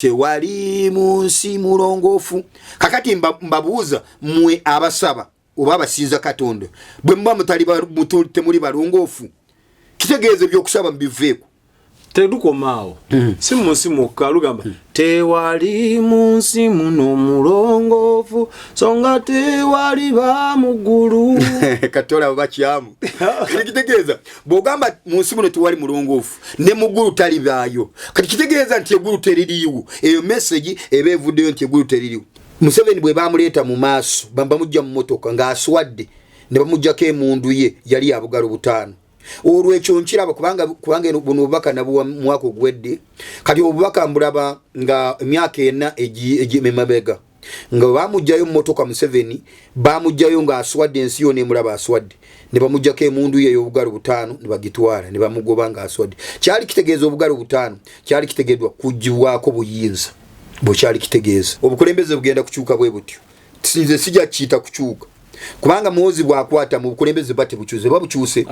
tewali munsi mulongofu. Kakati mbabuuza mwe abasaba oba abasinza Katonda bwe mba mutali temuli balongofu kitegeeze byokusaba mbiveeko tedukomaawo si munsi mukka lugamba tewali munsi muno mulongofu songa tewali ba muggulu Katola bakyamu kitegeeza bwogamba munsi muno tewali mulongofu ne muggulu tali baayo kati kitegeeza nti eggulu teririiwo eyo message eba evuddeyo nti eggulu teririiwo. Museveni bwe bamuleeta mu maaso bamujja mu motoka ng'aswadde ne bamujjako emundu ye yali abugalo 5. Olwekyo nkiraba kubanga buno obubaka nabwo mwaka ogwedde kati obubaka mbulaba nga emyaka 4 egimemabega nga bamujjayo mu motoka Museveni bamujjayo nga aswadde ensi yonna emulaba aswadde ne bamujjako emundu ye y'obugalo 5 ne bagitwala ne bamugoba nga aswadde. Kyali kitegeeza obugalo 5 kyali kitegeedwa kujjibwako buyinza bwe kyali kitegeeza obukulembeze bugenda kukyuka bwe butyo sinze sijja kiyita kukyuka kubanga muwozi bwakwata mu bukulembeze bate bukyuze babukyuse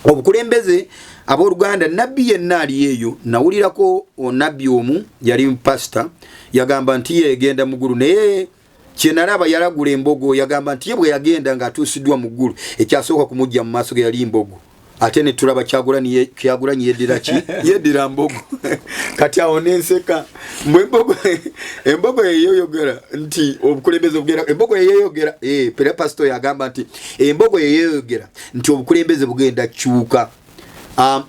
obukulembeze abooluganda nabbi yenna ali eyo nawulirako onabbi omu yali pastor yagamba nti yegenda mu ggulu naye kyenalaba yalagula embogo yagamba nti ye bwe yagenda ng'atuusiddwa mu ggulu ekyasooka kumujja mu maaso ge yali mbogo ate ne tulaba Kyagulanyi yeddira ki yeddira mbogo kati awo nenseka embogo yeyoyogera nti obukulembeze bugenda embogo yeyoyogera pere pastor yagamba nti embogo yeyoyogera nti obukulembeze bugenda kyuka.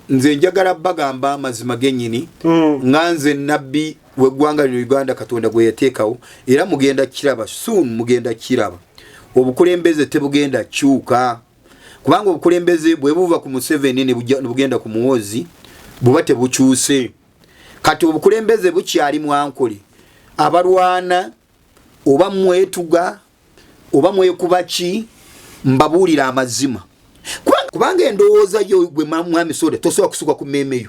Nze njagala bagamba mazima gennyini nganze nabbi weggwanga lino Uganda Katonda gwe yateekawo era mugenda kiraba soon mugenda kiraba obukulembeze tebugenda kyuka kubanga obukulembeze bwe buva ku Museveni ne bugenda ku Muhoozi buba tebukyuse. Kati obukulembeze bukyali mwankole abalwana oba mwetuga oba mwekubaki mbabuulira amazima kubanga endowooza yo gwe mwami Soda tosobola kusuka ku mmeemeyo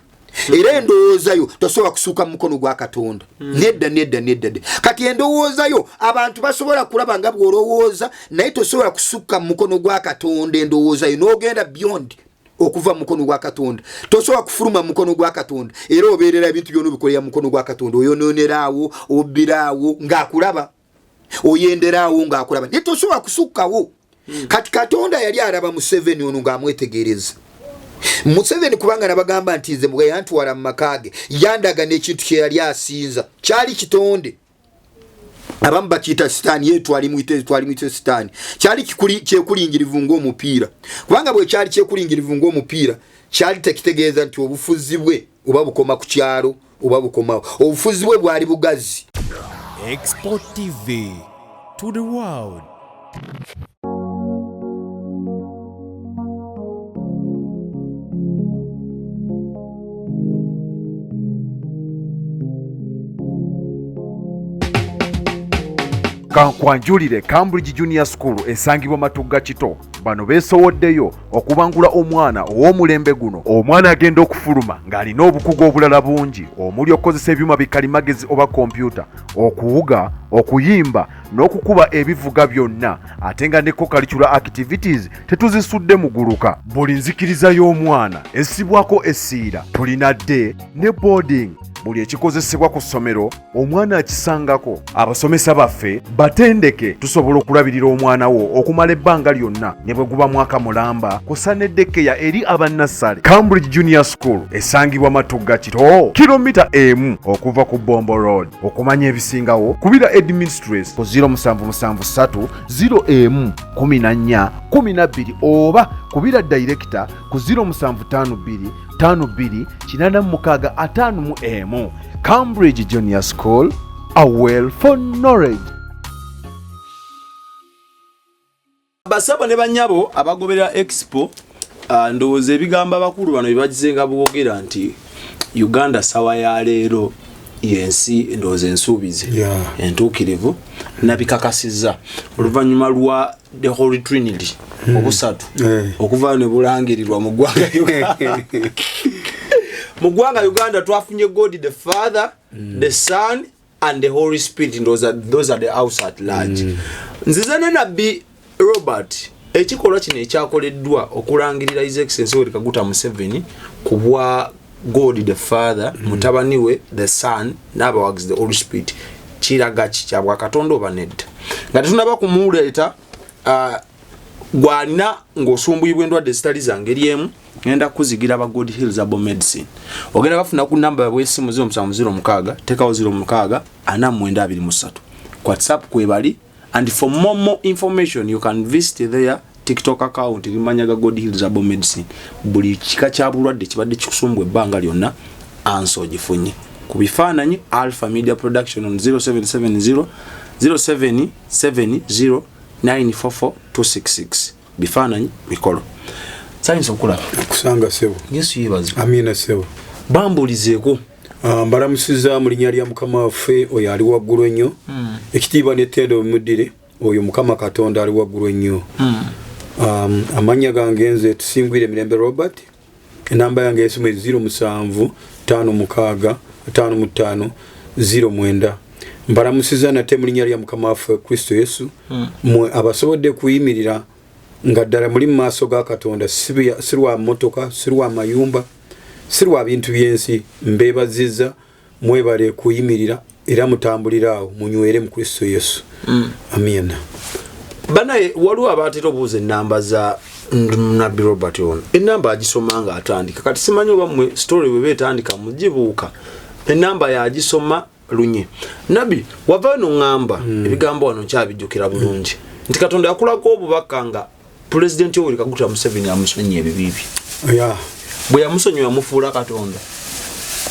era endowooza yo tosobola kusuka mu mukono gwa Katonda nedda kati endowooza yo abantu basobola kulaba nga bw'olowooza naye tosobola kusuka mu mukono gwa Katonda endowooza yo n'ogenda beyond okuva mu mukono gwa Katonda tosobola kufuluma mu mukono gwa Katonda era obeerera ebintu byonna bikolera mu mukono gwa Katonda oyonooneraawo obbiraawo ng'akulaba oyenderaawo ng'akulaba naye tosobola kusukkawo. Kati Katonda yali araba Museveni ono ng'amwetegereza Museveni kubanga nabagamba nti nze mwe yantwala mu makage yandaga n'ekintu kye yali asinza kyali kitonde abamu bakiyita sitaani ye twali mwite sitaani kyali kyekulingirivu ng'omupiira kubanga bwe kyali kyekulingirivu ng'omupiira kyali tekitegeeza nti obufuzi bwe oba bukoma ku kyalo oba bukomawo obufuzi bwe bwali bugazi. Export TV to the world. Kankwanjulire Cambridge Junior School esangibwa Matugga Kito bano beesowoddeyo okubangula omwana ow'omulembe guno. Omwana agenda okufuluma ng'alina obukugu obulala bungi omuli okukozesa ebyuma bikalimagezi oba kompyuta, okuwuga, okuyimba n'okukuba ebivuga byonna ate nga ne co-curricular activities tetuzisudde muguluka. Buli nzikiriza y'omwana essibwako essiira tulina day ne boarding. Buli ekikozesebwa ku ssomero omwana akisangako. Abasomesa baffe batendeke tusobola okulabirira omwana wo okumala ebbanga lyonna ne bwe guba mwaka mulamba kusa n'eddekeya eri abannassale. Cambridge Junior School esangibwa Matugga Kito kilomita 1 okuva ku Bombo Road. Okumanya ebisingawo kubira administrator ku 0773 01 14 12 oba kubira director ku 0752 52 86 Cambridge Junior School, a well for knowledge. Basaba ne banyabo abagobera expo ndowooza ebigambo abakulu bano bibagizenga bwogera nti Uganda sawa ya leero yensi ndowooza ensuubize entuukirivu nabikakasiza oluvannyuma lwa the Holy Trinity obusatu okuva ne bulangirirwa mu ggwanga Uganda. Mu ggwanga Uganda twafunye God the Father, the Son and the Holy Spirit. Those are the house at large. Nzizane nabbi Robert ekikolwa kino ekyakoleddwa okulangirira His Excellency Yoweri Kaguta Museveni kubwa God the Father mutabani we the Son n'abawagizi the Holy Spirit kiraga kikyabwa Katonda oba nedda nga tetunaba kumuleeta gwalina ng'osumbuyibwa endwadde zitali zange lyemu ngenda kuzigira aba God Hills Herbal Medicine ogenda bafuna ku namba bw'essimu 0706 tekawo 06 4923 WhatsApp kwebali and for more information you can visit their TikTok account limanyaga God Hills Herbal Medicine buli kika kya bulwadde kibadde kikusumbwa ebbanga lyonna anso gifunye ku bifaananyi Alpha Media Production on 0770 0770 944 bifaananyi mikolo sayinza okulaba kusanga sebo Yesu yebaze amina sebo bambulizeeko mbalamusiza mu linnya lya Mukama waffe oyo ali waggulu ennyo ekitiibwa n'ettendo bimudire oyo Mukama Katonda ali waggulu ennyo amanya gange nze Tusingwire Mirembe Robert enamba yange y'essimu 07 56 55 09 mbalamusiza nate mu linnya lya Mukama waffe Kristo Yesu mwe abasobodde kuyimirira nga ddala muli mu maaso ga Katonda si lwa mmotoka si lwa mayumba si lwa bintu by'ensi mbeebazizza mwebale kuyimirira era mutambuliraawo munywere mu Kristo Yesu amina banaye waliwo abaatera obuuza ennamba za Nabbi Robert ono ennamba agisoma nga atandika kati simanyi oba mmwe story bwe beetandika mugibuuka ennamba yagisoma lunye Nabbi wavaayo n'oŋŋamba ebigambo wano nkyabijjukira bulungi nti Katonda yakulako obubaka nga President Yoweri Kaguta Museveni amusonyiye ebibibi bwe yamusonyiwa yamufuula Katonda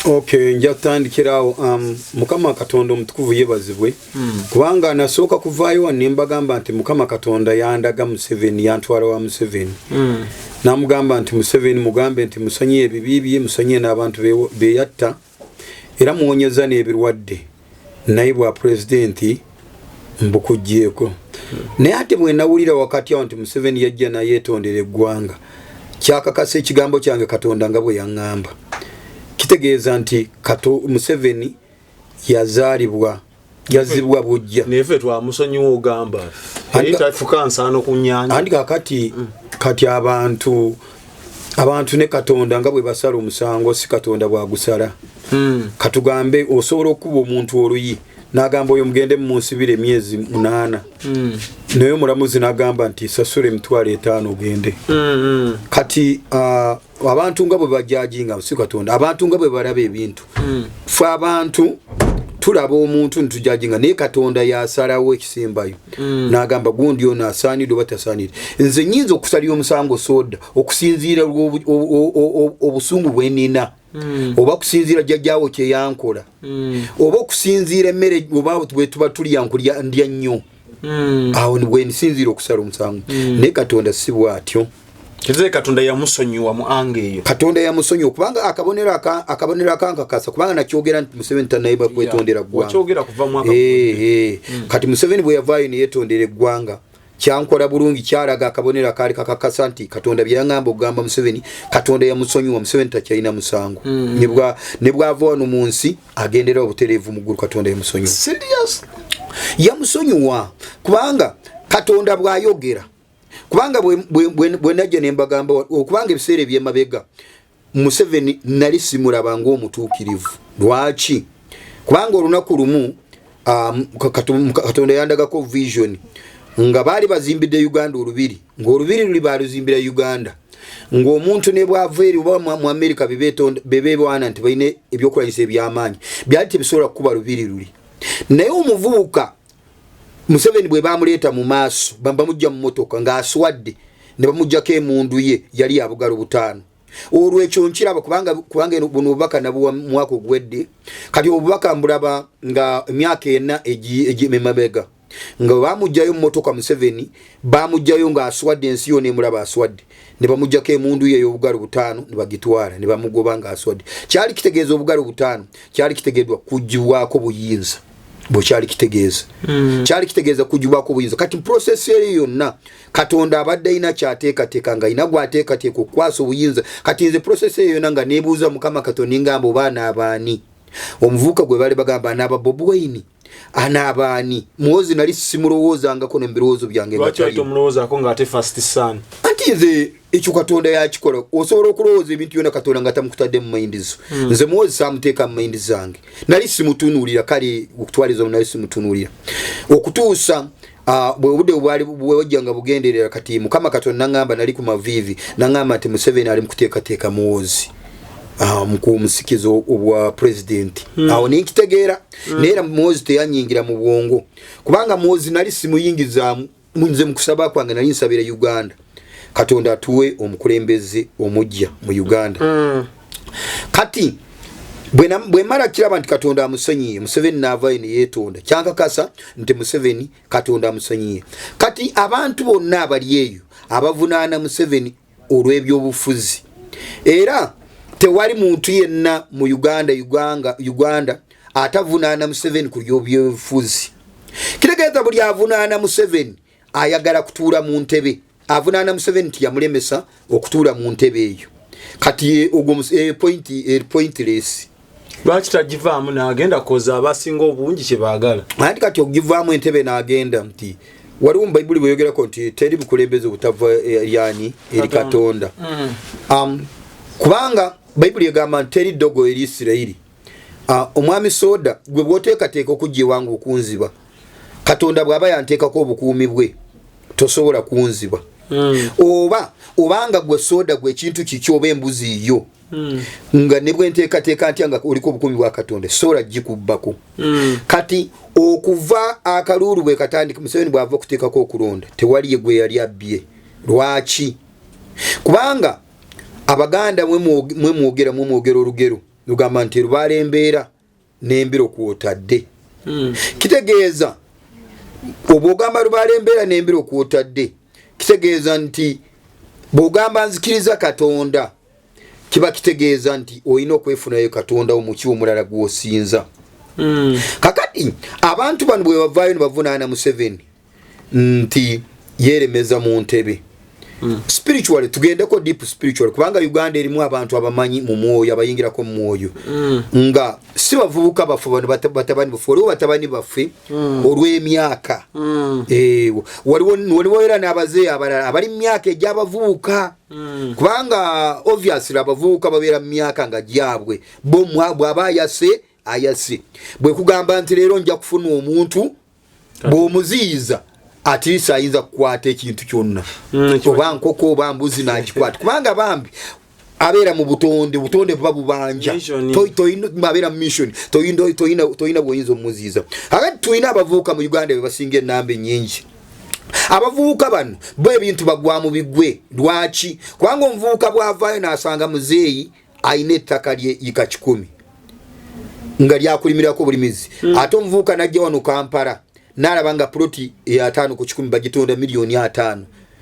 okay nja kutandikirawo Mukama Katonda omutukuvu yebazibwe kubanga nasooka kuvaayo nembagamba nti Mukama Katonda yandaga Museveni yantwala wa Museveni namugamba nti Museveni mugambe nti musonyiye ebibibi musonyiye n'abantu beyatta era muwonyeza n'ebirwadde naye bwa presidenti mbukujjeeko naye ate bwe nawulira wakati awo nti Museveni yajja naye yeetondera eggwanga kyakakasa ekigambo kyange Katonda nga bwe yaŋŋamba kitegeeza nti Museveni yazaalibwa yazibwa bujja nefe twamusonyiwa ogamba tafuka nsaano ku nnyanja andika kati abantu ne Katonda nga bwe basala omusango si Katonda bwagusala katugambe osobola okuba omuntu oluyi n'agamba oyo mugende mu nsibire emyezi 8 naye omulamuzi n'agamba nti sasule emitwalo 5 ogende kati abantu nga bwe bajajinga si Katonda abantu nga bwe balaba ebintu fe abantu tulaba omuntu ntujajinga naye Katonda yasalawo ekisembayo n'agamba gundi ono asaanidde oba tasaanidde nze nnyinza okusalira omusango soda okusinziira obusungu bwe nina oba kusinziira jjajjaawo kye yankola oba okusinziira emmere oba bwe tuba tulya nkulya ndya nnyo awo bwe nsinziira okusala omusango naye Katonda si bw'atyo kize Katonda yamusonyiwa mu ange eyo Katonda yamusonyiwa kubanga akabonero akankakasa kubanga nakyogera nti Museveni tannayiba kwetondera ggwanga wakyogera kuva mwaka kati Museveni bwe yavaayo ne yeetondera eggwanga kyankola bulungi kyalaga akabonero akaali kakakasa nti Katonda byaŋŋamba okugamba Museveni Katonda yamusonyiwa Museveni takyalina musango ne bw'ava wano mu nsi agendera obutereevu mu ggulu Katonda yamusonyiwa yamusonyiwa kubanga Katonda bw'ayogera kubanga bwe najja ne mbagamba okubanga ebiseera eby'emabega Museveni nali simulaba ng'omutuukirivu lwaki kubanga olunaku lumu Katonda yandagako vision nga baali bazimbidde Uganda olubiri ng'olubiri luli baaluzimbira Uganda ng'omuntu ne bw'ava eri oba mu America bebeebaana nti balina ebyokulanyisa eby'amaanyi byali tebisobola kukuba lubiri luli naye omuvubuka Museveni bwe baamuleeta mu maaso bamujja mu motoka ng'aswadde ne bamuggyako emundu ye yali abugalo 5 olwekyo nkiraba kubanga buno obubaka nabwo mwaka ogwedde kati obubaka mbulaba nga emyaka 4 egimemabega nga bamugjayo mu motoka Museveni bamugjayo ng'aswadde ensi yonna emulaba aswadde ne bamuggyako emundu ye ey'obugalo 5 ne bagitwala ne bamugoba ng'aswadde kyali kitegeeza obugalo 5 kyali kitegeedwa kugibwako buyinza bwekyali kitegeeza kyali kitegeeza kugibwako obuyinza kati process eyo yonna Katonda abadde ayina kyateekateeka nga ayina gwateekateeka okukwasa obuyinza kati nze process eyo yonna nga neebuuza Mukama Katonda ngamba obaana abaani omuvuka gwe bali bagamba naba Bob Wine anaabani muwozi nali simulowoza nga kono mbirozo byange lwaki waito mulowoza ko nga ate first son anti nze ekyo Katonda yakikola osobola okulowooza ebintu byonna Katonda nga tamukutadde mu mayindi zo nze muwozi saamuteeka mu mayindi zange nali simutunuulira kale okutwaliza nali simutunuulira okutuusa bwe obudde bwewajja nga bugenderera kati Mukama Katonda nangamba nali ku maviivi nangamba nti Museveni ali mukuteekateeka muwozi mukuu musikizo obwa president awo nikitegeera neera muwozi teyanyingira mu bwongo kubanga muwozi nali simuyingiza munze mukusaba kwange nali nsabira Uganda Katonda atuwe omukulembeze omujja mu Uganda kati bwe mara kiraba nti Katonda amusanyiye Museveni n'avaayo ne yeetonda kyankakasa nti Museveni Katonda amusanyiye kati abantu bonna abali eyo abavunaana Museveni olw'ebyobufuzi era tewali muntu yenna mu Uganda atavunaana Museveni ku by'obyobufuzi kitegeeza buli avunaana Museveni ayagala kutuula mu ntebe avunaana Museveni tiyamulemesa okutuula mu ntebe eyo kati pointless lwaki tagivaamu n'agenda koza abasinga obungi kye baagala anti kati okugivaamu entebe n'agenda nti waliwo mu Bayibuli bweyogerako nti teri bukulembeze obutava eri Katonda kubanga Bayibuli egamba nti teri ddogo eri Isirayiri omwami Soda gwe bw'oteekateeka okujja ewange okunziba Katonda bw'aba yanteekako obukuumi bwe tosobola kunziba obanga gwe Soda gwe ekintu kikyo oba embuzi yo nga ne bwe nteekateeka ntya nga oliko obukuumi bwa Katonda sobola gikubbako kati okuva akaluulu bwe katandika Museveni bw'ava okuteekako okulonda tewali ye gwe yali abbye lwaki kubanga Abaganda mwe mwogera olugero lugamba nti lubaala embeera n'embiro kwotadde kitegeeza obwogamba lubaala embeera n'embiro kwotadde kitegeeza nti bwogamba nzikiriza Katonda kiba kitegeeza nti olina okwefunayo Katonda omuki omulala gw'osinza kakati abantu bano bwe bavaayo ne bavunaana Museveni nti yeeremeza mu ntebe spiritually tugendeko deep spiritual kubanga Uganda erimu abantu abamanyi mu mwoyo abayingirako mu mwoyo nga si bavubuka bafu batabani bafu olwo batabani baffe olw'emyaka waliwo era n'abazeeyi abalala abali mu myaka egy'abavubuka kubanga obviously abavubuka babeera mu myaka nga gyabwe bw'aba ayase bwe kugamba nti leero nja kufuna omuntu bw'omuziyiza ati ayinza kukwata ekintu kyonna oba nkoko oba mbuzi nakikwata kubanga bambi abeera mu butonde buba bubanja abeera mu mission toyina bwoyinza omuziiza akati tulina abavubuka mu Uganda bebasinga ennamba ennyingi abavubuka bano bo ebintu bagwamu bigwe lwaki kubanga omuvubuka bw'avaayo n'asanga muzeeyi ayina ettaka lye yika 10 nga lyakulimirako obulimizi ate omuvubuka najja wano Kampala n'alabanga ploti ya 5 ku 10 bagitonda milioni 5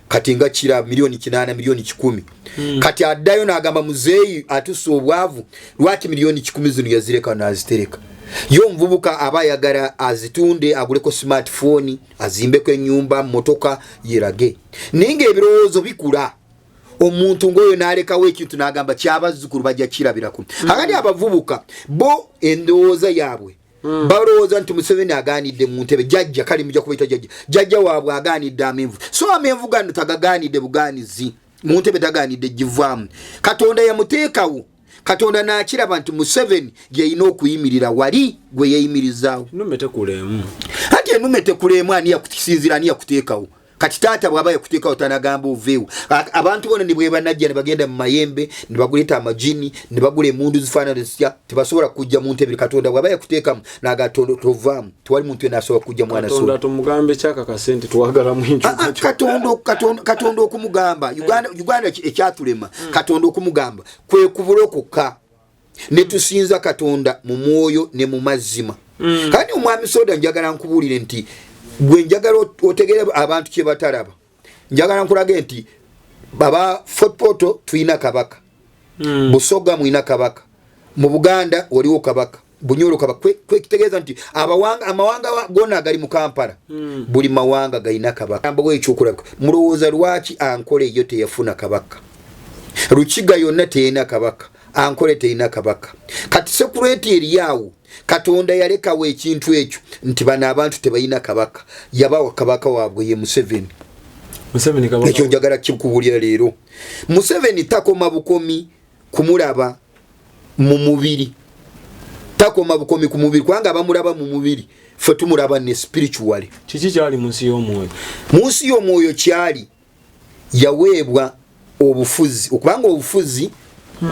kati nga kira milioni 8 milioni 10 kati addayo n'agamba muzeeyi atusa obwavu lwaki milioni 10 zino yazireka n'azitereka yo mvubuka abayagala azitunde aguleko smartphone azimbeko ennyumba motoka yerage ninga ebirowoozo bikula omuntu ngoyo n'alekawo ekintu n'agamba ky'abazzukulu bajja kirabirako akati abavubuka bo endowooza yaabwe balowooza nti Museveni agaanidde mu ntebe jjajja kale mujja kubayita jjajja waabwe agaanidde amenvu so amenvu gano tagagaanidde bugaanizi mu ntebe tagaanidde givaamu Katonda yamuteekawo Katonda n'akiraba nti Museveni yeyina okuyimirira wali gwe yeeyimirizaawo ennume tekuleemu ati ennume tekuleemu ani yakusinzira ani yakuteekawo kati taata bw'aba yakuteekawo tanagamba oveewo abantu bona ne bwe banajja ne bagenda mu mayembe ne baguleeta amajini ne bagula emundu zifaanana zitya tebasobola kujja mu ntebe Katonda bw'aba yakuteekamu n'agatovaamu tewali muntu yenna asobola kujja mwana so Katonda tumugambe kyakakase nti twagala mwintu Katonda okumugamba Uganda ekyatulema Katonda okumugamba kwe kubulokoka ne tusinza Katonda mu mwoyo ne mu mazima kandi omwami Soda njagala nkubuulire nti gwe njagala otegere abantu kye batalaba njagala nkulage nti baba Fort Portal tuyina kabaka Busoga mwina kabaka mu Buganda waliwo kabaka Bunyoro kabaka kwe kitegeeza nti amawanga gonna agali mu Kampala buli mawanga galina kabaka ambago ekyokulabika mulowooza lwaki ankole yo teyafuna kabaka Rukiga yonna teyina kabaka Ankole teina kabaka kati sekureti eriyawo Katonda yalekawo ekintu ekyo nti bana abantu tebayina kabaka yabawa kabaka waabwe ye Museveni kabaka ekyo njagala kikubulira leero Museveni takoma bukomi kumulaba mu mubiri takoma bukomi ku mubiri kwanga bamulaba mu mubiri fe tumulaba ne spiritually kiki kyali munsi y'omwoyo kyali yaweebwa obufuzi okubanga obufuzi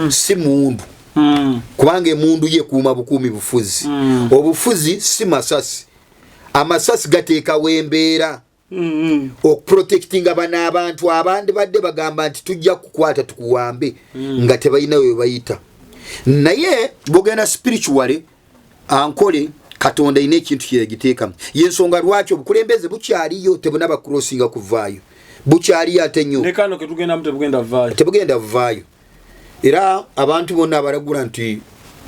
si mundu kubanga emundu ye kuuma bukuumi bufuzi obufuzi si masasi amasasi gateekawo embeera okuprotecting abana abantu abandi badde bagamba nti tujja kukwata tukuwambe nga tebalina we bayita naye bogenda spiritually Ankole Katonda ine ekintu kyegiteekamu yensonga lwaki obukulembeze bukyaliyo tebunaba crossinga kuvaayo bukyali ate nnyo ne kano ketugenda tebugenda vaayo era abantu bonna abalagula nti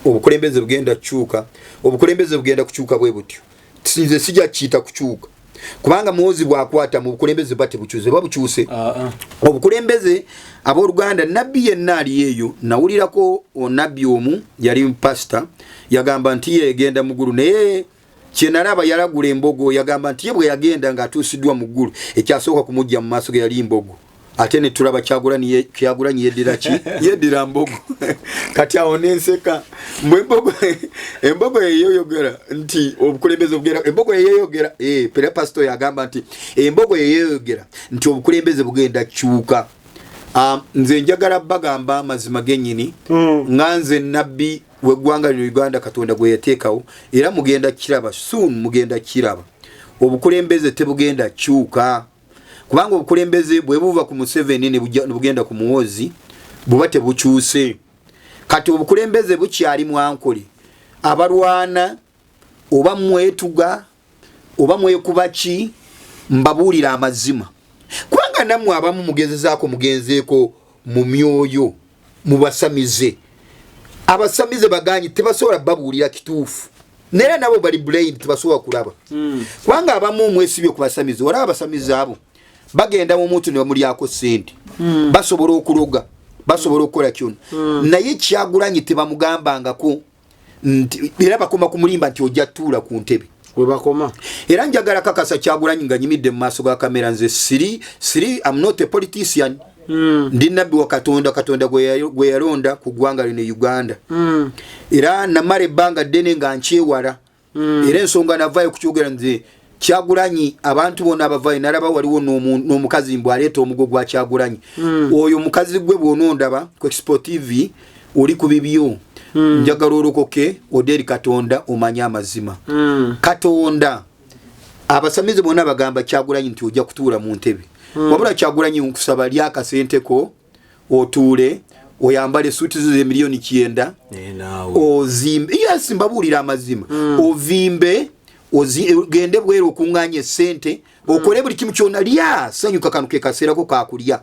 obukulembeze bugenda kukyuka obukulembeze bugenda kukyuka bwe butyo sinze sijja kiyita kukyuka kubanga muwozi bwakwata mu bukulembeze bate bukyuze babukyuse obukulembeze abooluganda nabbi yenna ali eyo nawulirako onabbi omu yali pastor yagamba nti yegenda mu ggulu naye kyenalaba yalagula embogo yagamba nti ye bwe yagenda ng'atuusiddwa mu ggulu ekyasooka kumujja mu maaso ge yali embogo ate ne tulaba Kyagulanyi yeddira mbogo kati awo nenseka embogo yeyoyogera nti obukulembeze bugenda embogo yeyoyogera pere pastor yagamba nti embogo yeyoyogera nti obukulembeze bugenda kyuka nze njagala bagamba amazima gennyini nganze nabbi weggwanga lino Uganda Katonda gwe yateekawo era mugenda kiraba soon mugenda kiraba obukulembeze tebugenda kyuka kubanga obukulembeze bwe buva ku Museveni ne bugenda ku Muhoozi buba tebukyuse kati obukulembeze bukyali mu Ankole abalwana oba mwetuga oba mwekubaki mbabuulira amazima kubanga nammwe abamu mugezezaako mugenzeeko mu myoyo mubasamize abasamize baganyi tebasobola babuulira kituufu naye nabo bali brain tebasobola kulaba kubanga abamu mwesibye ku basamize wala abasamize abo bagenda mu muntu ne bamulyako sente basobola okuloga basobola okukola kyonna naye Kyagulanyi tebamugambangako era bakoma kumulimba nti ojja tuula ku ntebe we bakoma era njagala kakasa Kyagulanyi nga nyimidde mu maaso ga kamera nze siri I'm not a politician ndi nabbi wa Katonda gwe yalonda ku ggwanga lino Uganda era namala ebbanga ddene nga nkyewala era ensonga navaayo kukyogera nze Kyagulanyi abantu bonna abavaayo nalaba waliwo n'omukazi mbw aleeta omugo gwa Kyagulanyi oyo mukazi gwe bw'onondaba ku Expo TV oli ku bibyo njagala olokoke oderi Katonda omanye amazima Katonda abasamize bonna bagamba Kyagulanyi nti ojja kutuula mu ntebe wabula Kyagulanyi nkusaba lya kasenteko otuule oyambale suuti zo miliyoni 9 ozimbe yes mbabuulira amazima ovimbe gende bwero okunganye sente okole buli kimu kyonna lya sanyuka kanu ke kaseerako kakulya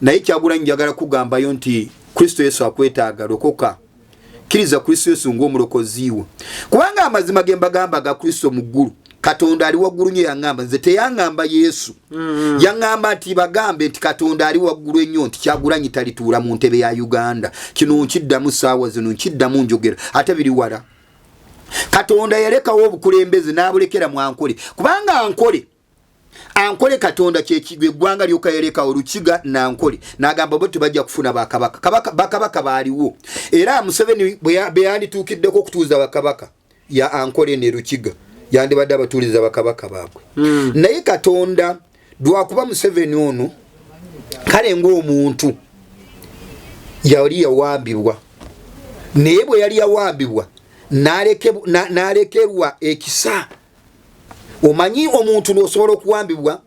naye Kyagulanyi njagala kugambayo nti Kristo Yesu akwetaaga lokoka kiriza Kristo Yesu ng'omulokoziwo kubanga amazima ge mbagamba ga Kristo mu ggulu Katonda ali waggulu nnyo yaŋŋamba nze teyaŋŋamba Yesu yaŋŋamba nti bagambe nti Katonda ali waggulu ennyo nti Kyagulanyi talituula mu ntebe ya Uganda kino nkiddamu saawa zino nkiddamu njogera ate biri wala Katonda yalekawo obukulembeze n'abulekera mu Ankole kubanga Ankole Katonda kyekigwe eggwanga lyoka yaleka Olukiga n'Ankole n'agamba bo tebajja kufuna bakabaka baaliwo era Museveni bwe yandituukiddeko okutuuza bakabaka ya Ankole ne Lukiga yandibadde abatuuliza bakabaka baabwe naye Katonda lwakuba Museveni ono kale ng'omuntu yali yawambibwa naye bwe yali yawambibwa n'alekerwa ekisa omanyi omuntu n'osobola okuwambibwa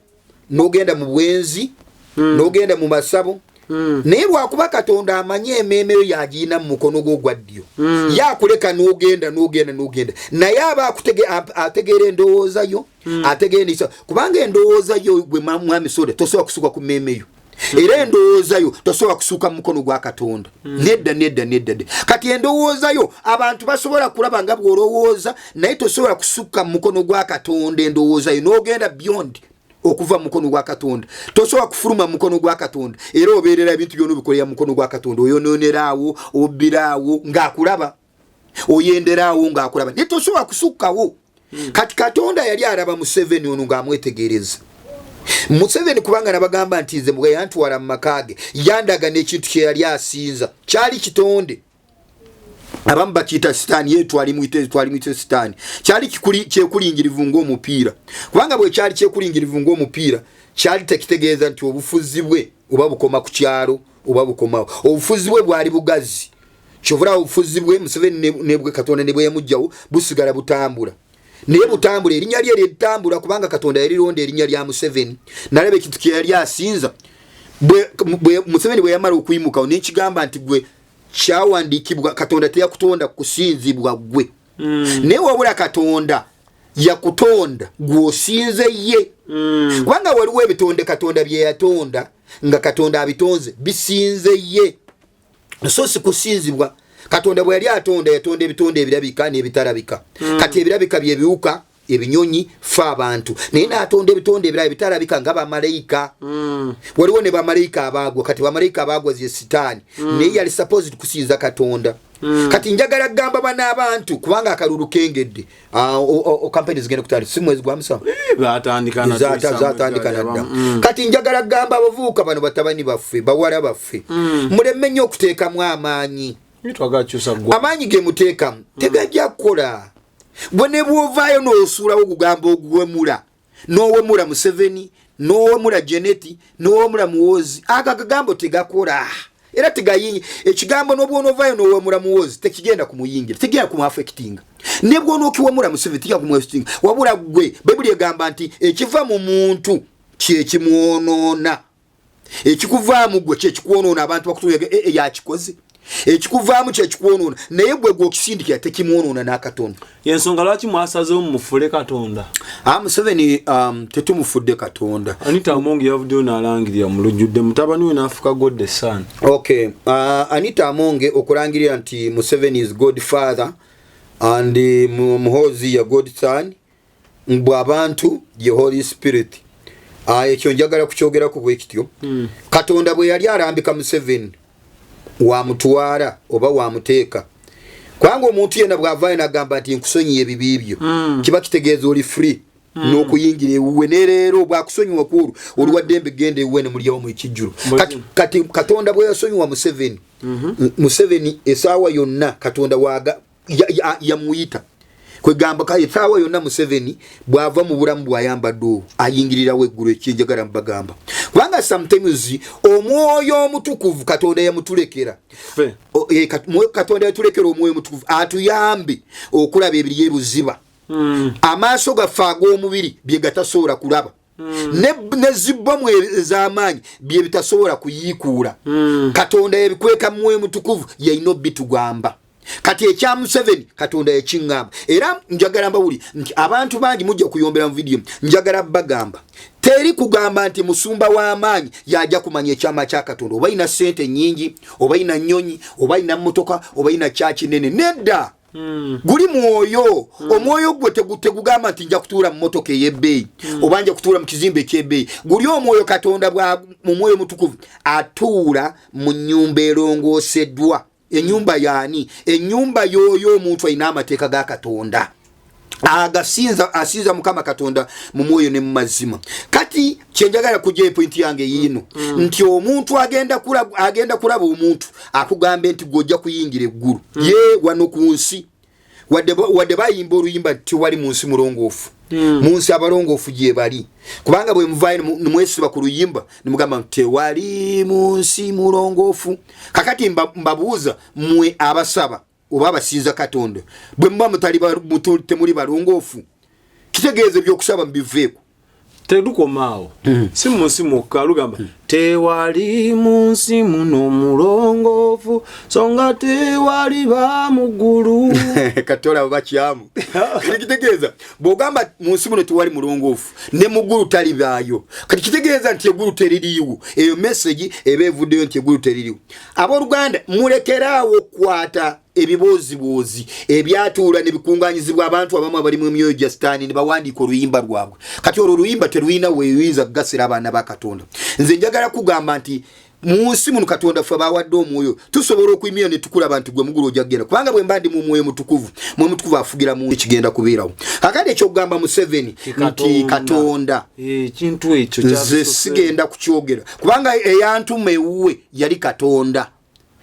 n'ogenda mu bwenzi n'ogenda mu masabo naye lwakuba Katonda amanye emmeeme yo yagiina mu mukono gwo ogwa ddyo yakuleka n'ogenda naye aba ategeera endowooza yo ategeera kubanga endowooza yo gwe mwami Soda tosobola kusuka ku mmeeme yo era endowooza yo tosobola kusuka mu mukono gwa Katonda nedda kati endowooza yo abantu basobola kulaba nga bw'olowooza naye tosobola kusuka mu mukono gwa Katonda endowooza yo n'ogenda beyond okuva mu mukono gwa Katonda tosobola kufuluma mu mukono gwa Katonda era obeerera ebintu byonna bikolera mu mukono gwa Katonda oyonoonerawo obbiraawo ng'akulaba oyenderaawo ng'akulaba naye tosobola kusukkawo kati Katonda yali araba Museveni ono ng'amwetegereza Museveni kubanga nabagamba nti nze bwe yantwala mu makage yandaga n'ekintu kye yali asinza kyali kitonde abamu bakiyita sitaani ye twali mwite sitaani kyali kyekulingirivu ng'omupiira kubanga bwe kyali kyekulingirivu ng'omupiira kyali tekitegeeza nti obufuzi bwe oba bukoma ku kyalo oba bukomawo obufuzi bwe bwali bugazi kyovula obufuzi bwe Museveni ne bwe Katonda ne bwe yamugjawo busigala butambula naye butambula erinnya lye litambula kubanga Katonda yalironda erinnya lya Museveni nalaba ekintu kye yali asinza bwe Museveni bwe yamala okuyimukawo n'ekigamba nti gwe kyawandikibwa Katonda teyakutonda kusinzibwa gwe naye wabula Katonda yakutonda gw'osinze ye kubanga waliwo ebitonde Katonda bye yatonda nga Katonda abitonze bisinze ye so si kusinzibwa Katonda bwe yali yatonda ebitonde ebirabika n'ebitalabika kati ebirabika bye biwuka ebinyonyi fa abantu naye n'atonda ebitonde ebirala bitalabika nga bamalayika waliwo ne bamalayika abaagwa kati bamalayika abaagwa ze sitaani naye yali supposed kusinza Katonda kati njagala gamba bana abantu kubanga akalulu kengedde campaign zigenda kutali si mwezi gwa musa batandika nadda kati njagala gamba abavuuka bano batabani baffe bawala baffe mulemme nnyo okuteekamu amaanyi amaanyi ge muteekamu tegajja kukola bwe ne bw'ovaayo n'osuulawo okugamba ogwemula n'owemula Museveni n'owemula Jeneti n'owemula Muwoozi agagambo tegakola era tegayinyi ekigambo n'obwonovaayo n'owemula Muwoozi tekigenda kumuyingira tegenda kumuafectinga ne bw'onookiwemula Museveni tegenda kumuafectinga wabula gwe Bayibuli egamba nti ekiva mu muntu kye kimwonoona ekikuvaamu gwe kye kikwonoona abantu bakutuuyaga yakikoze ekikuvaamu kye kikwonoona naye gwe gw'okisindikira tekimwonoona n'Akatonda yensonga lwaki mwasazeewo mufule Katonda Museveni tetumufudde Katonda Anita Amonge yavuddeyo n'alangirira mu lujjudde mutabani we n'afuka God the Son okay Anita Amonge okulangirira nti Museveni is God Father and Muhoozi ya God Son bw'abantu ye Holy Spirit ekyo njagala kukyogeraku bwe kityo Katonda bwe yali arambika Museveni wamutwala oba wamuteeka kwanga omuntu yena bw'avaayo n'agamba nti nkusonyiye ebibi byo kiba kitegeeza oli free n'okuyingira ewuwe ne leero bw'akusonyiwa kwolwo oluwaddembe genda ewuwe ne mulyawo mu ekijjulo kati Katonda bwe yasonyiwa Museveni Museveni essaawa yonna Katonda yamuyita kwegamba essaawa yonna Museveni bw'ava mu bulamu bw'ayambadde olwo ayingirirawo eggulu ekyenjagala mbagamba kubanga sometimes omwoyo omutukuvu Katonda yamutulekera Katonda yatulekera omwoyo omutukuvu atuyambe okulaba ebiri ebuziba amaaso gaffe ag'omubiri bye gatasobola kulaba ne zibbomu ez'amaanyi bye bitasobola kuyiikuula Katonda yabikweka mwoyo mutukuvu yalina obbitugamba kati ekya Museveni Katonda yakiŋŋamba era njagala mbawuli nti abantu bangi mujja kuyombera mu video njagala bagamba teri kugamba nti musumba w'amaanyi yajja kumanya ekyama kya Katonda oba ina sente nyingi oba ina nnyonyi oba ina mmotoka oba ina kyaki nene nedda guli mwoyo omwoyo gwe tegugamba nti nja kutuula mu mmotoka ey'ebbeeyi oba nja kutuula mu kizimbe eky'ebbeeyi guli omwoyo Katonda bwa mu mwoyo mutukuvu atuula mu nnyumba erongooseddwa enyumba yaani enyumba yoyo omuntu alina amateeka ga Katonda asinza Mukama Katonda mu mwoyo ne mu mazima kati kyenjagala kujja point yange yino nti omuntu agenda kulaba omuntu akugambe nti gojja kuyingira eggulu ye wano ku nsi wadde bayimba oluyimba tiwali mu nsi mulongoofu mu nsi abalongoofu gye bali kubanga bwe muvaayo nemwesiba ku luyimba nemugamba tewali mu nsi mulongoofu kakati mbabuuza mmwe abasaba oba abasinza Katonda bwe muba temuli balongoofu kitegeeza by'okusaba mubiveeko tedukomaawo si munsi mukka lugamba tewali munsi muno mulongoofu songa tewali ba mu ggulu Katola bakyamu kitegeeza bw'ogamba munsi muno tewali mulongoofu ne mu ggulu talibaayo kati kitegeeza nti eggulu teririiwo eyo message eba evuddeyo nti eggulu teririiwo abooluganda mulekeraawo okukwata ebibozi ebyatuula ne bikunganyizibwa abantu abamu abali mu myoyo gya sitaani ne bawandiika oluyimba lwabwe. Kati olwo oluyimba teruyina weeyinza kugasira abaana ba Katonda. Nze njagala kugamba nti munsi muno Katonda ffe bawadde omwoyo tusobola okuyimira ne tukulaba nti gwe mugulu ojja kugenda kubanga bwe mbandi mu mwoyo mutukuvu afugira mu kigenda kubeerawo. Akandi ekyokugamba Museveni nti Katonda ekintu ekyo nze sigenda kukyogera kubanga eyantuma ewuwe yali Katonda.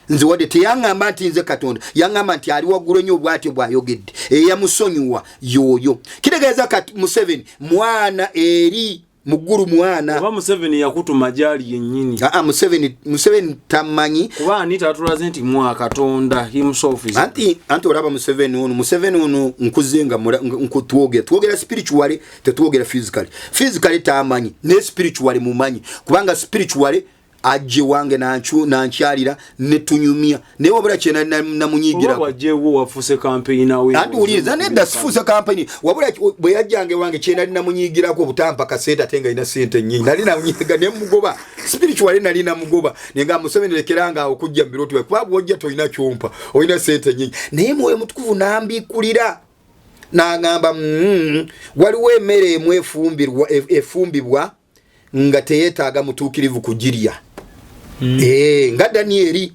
Nze wadde teyaŋŋamba nti nze Katonda, yaŋŋamba nti ali waggulu ennyo bw'atyo bw'ayogedde eyamusonyiwa y'oyo. Kitegeeza Museveni mwana eri muguru mwana. Oba Museveni yakutuma gyali yennyini. Museveni tamanyi. Kuba Anita atulaze nti mwa Katonda himself is. Anti olaba Museveni ono nkuzenga twogera spiritually tetwogera physically. Physically tamanyi ne spiritually mumanyi kubanga spiritually ajje wange nankyalira ne tunyumya naye wabula kyena namunyigira wajjewo wafuse campaign nawe andi uliza nedda sifuuse campaign wabula bwe yajjange wange kyena namunyigirako butampa kaseta tenga ina sente nyingi nali namunyiga ne mugoba spiritually nali namugoba nenga Museveni lekeranga okujja mbiroto kwa bwojja toyina kyompa oyina sente nyingi naye mwoyo mutukuvu nambikulira nagamba waliwo emmere efumbibwa nga teyetaaga mutuukirivu kugirya. Nga Danieli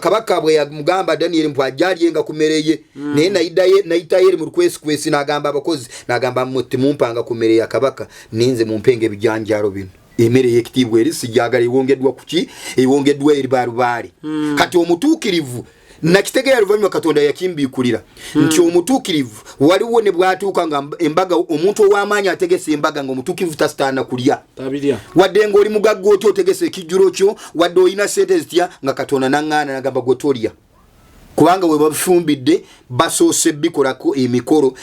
kabaka bwe yamugamba Danieli mpwajjalyenga ku mmere ye naye nayitayo mu kwesi n'agamba abakozi n'agamba mumpanga ku mmere ya kabaka ninze mumpenga ebijanjaalo bino emmere y'ekitiibwa eri sijagala ewongeddwa kuki ewongeddwa eri balubaali. Kati omutuukirivu nakitegeera luvannyuma Katonda yakimbiikulira nti omutuukirivu waliwo ne bwatuuka nga embaga omuntu ow'amaanyi ategese embaga ng'omutuukirivu tasitaana kulya wadde ng'oli mugagga otya otegese ekijjulo kyo wadde olina sente zitya nga Katonda naŋŋaana nagamba gwe tolya kubanga bwe babifumbidde basoose bikolako emikolo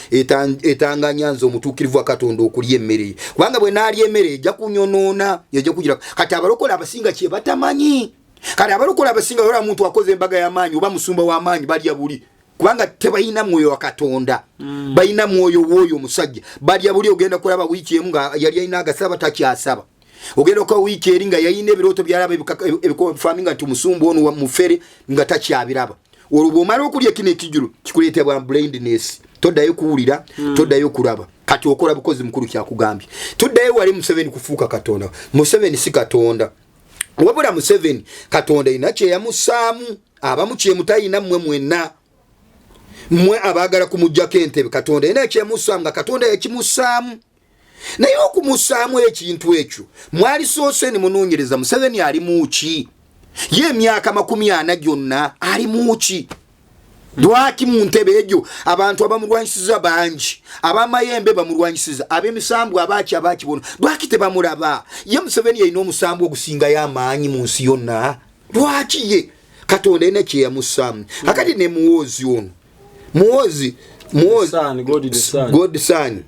etanganya nze omutuukirivu wa Katonda okulya emmere ye kubanga bwe naalya emmere ejja kunyonoona ejja kugira kati abalokole abasinga kye batamanyi. Kale abalokola abasinga wala muntu akoze embaga y'amaanyi oba musumba w'amaanyi balya buli kubanga tebayina mwoyo wa Katonda bayina mwoyo w'oyo omusajja balya buli. Ogenda kulaba wiiki emu nga yali alina agasaba takyasaba ogenda kwa wiiki eri nga yayina ebirooto byalaba ebikofaaminga nti omusumba ono mufere nga takyabiraba. Olwo bw'omala okulya kino ekijjulo kikuleetebwa blindness toddayo kuwulira toddayo kulaba kati okola bukozi mukulu kyakugambye toddayo wali Museveni kufuuka Katonda. Museveni si Katonda wabula Museveni Katonda ina kye yamusaamu abamu kye mutayina mmwe mwenna mmwe abaagala kumuggyako entebe Katonda ina kye yamusaamu nga Katonda yakimusaamu naye okumusaamu ekintu ekyo mwali soose ne munoonyereza Museveni ali muki ye emyaka 40 gyonna ali muki lwaki mu ntebe egyo abantu abamulwanyisiza bangi abamayembe bamulwanyisiza ab'emisambu abakibona lwaki tebamulaba ye Museveni yalina omusambu ogusinga y'amaanyi mu nsi yonna lwaki ye Katonda ena kye yamusaamu. Akati ne muwoozi ono muwoozi God son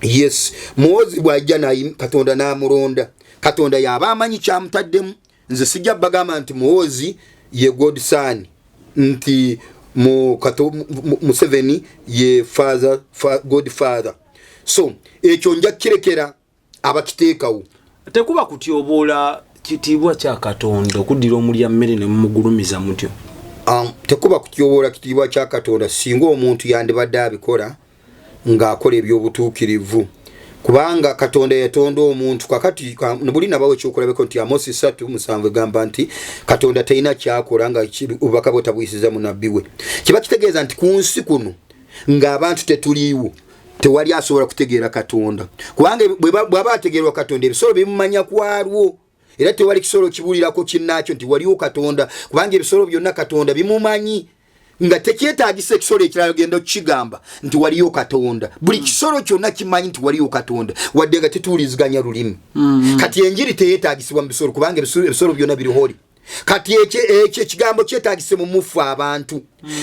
yes muwoozi bw'ajja naye Katonda n'amulonda Katonda yaba amanyi kyamutaddemu. Nze sijja bagamba nti muwoozi ye God son nti Museveni ye God father. So ekyo nja kirekera abakiteekawo tekuba kutyoboola kitiibwa kya Katonda okuddira omulya mmere ne mumugulumiza mutyo. Tekuba kutyoboola kitiibwa kya Katonda singa omuntu yandibadde abikola ng'akola ebyobutuukirivu kubanga Katonda yatonda omuntu kakati buli nabawe kyokulabeko nti Amosi 3:7 gamba nti Katonda talina kyakola nga obubaka bwe tabuyisiza mu nabbi we. Kiba kitegeeza nti ku nsi kuno ng'abantu tetuliiwo tewali asobola kutegeera Katonda kubanga bw'aba ategeerwa Katonda ebisolo bimumanya kwalwo era tewali kisolo kibulirako kinnaakyo nti waliwo Katonda kubanga ebisolo byonna Katonda bimumanyi nga tekyetaagisa ekisolo ekirala genda okukigamba nti waliyo Katonda. Buli kisolo kyonna kimanyi nti waliyo Katonda wadde nga tetuwuliziganya lulimi. Kati enjiri teyeetaagisibwa mu bisolo kubanga ebisolo byonna biriholi. Kati ekyo ekigambo kyetaagise mu mufu abantu.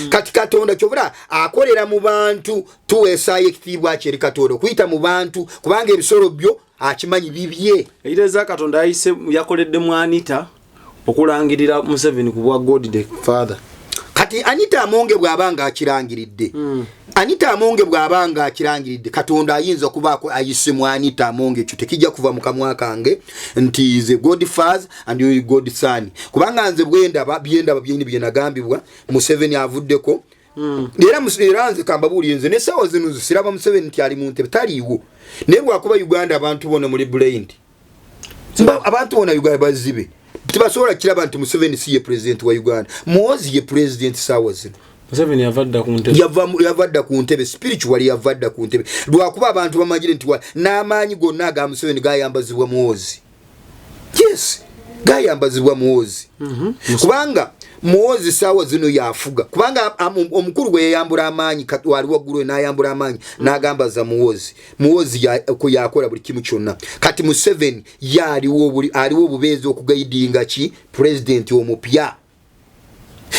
Kati Katonda kyobula akolera mu bantu tuweesaayo ekitiibwa kye eri Katonda okuyita mu bantu kubanga ebisolo byo akimanyi bibye. Eireza Katonda yakoledde mu Anita okulangirira Museveni ku bwa God the Father. kati Anita Amonge bwabanga akirangiridde Anita Amonge bwabanga akirangiridde Katonda ayinza kubaako ayisemwa Anita Amonge ekyo tekijja kuva mu kamwa kange nti is a God father and you God son kubanga nze byenda bye nagambibwa Museveni avuddeko era nze kambabuli nze ne sawa zino zisiraba Museveni nti ali mu ntebe taliiwo naye bwakuba Uganda abantu bona muri blind abantu bona Uganda bazibe tibasobola kiraba nti Museveni si ye president wa Uganda Muhoozi ye president sawa zino Museveni yavadda ku ntebe yavadda ku ntebe spiritually yavadda ku ntebe lwakuba abantu bamagire nti n'amaanyi gonna aga Museveni gayambazibwa Muhoozi yes gayambazibwa Muhoozi kubanga Muhoozi sawa zino yafuga kubanga omukuru gwe yayambula amaanyi wali waggulu n'ayambula amaanyi n'agambaza Muhoozi yakola buli kimu kyonna kati Museveni aliwo obubeezi okugaidinga ki president omupya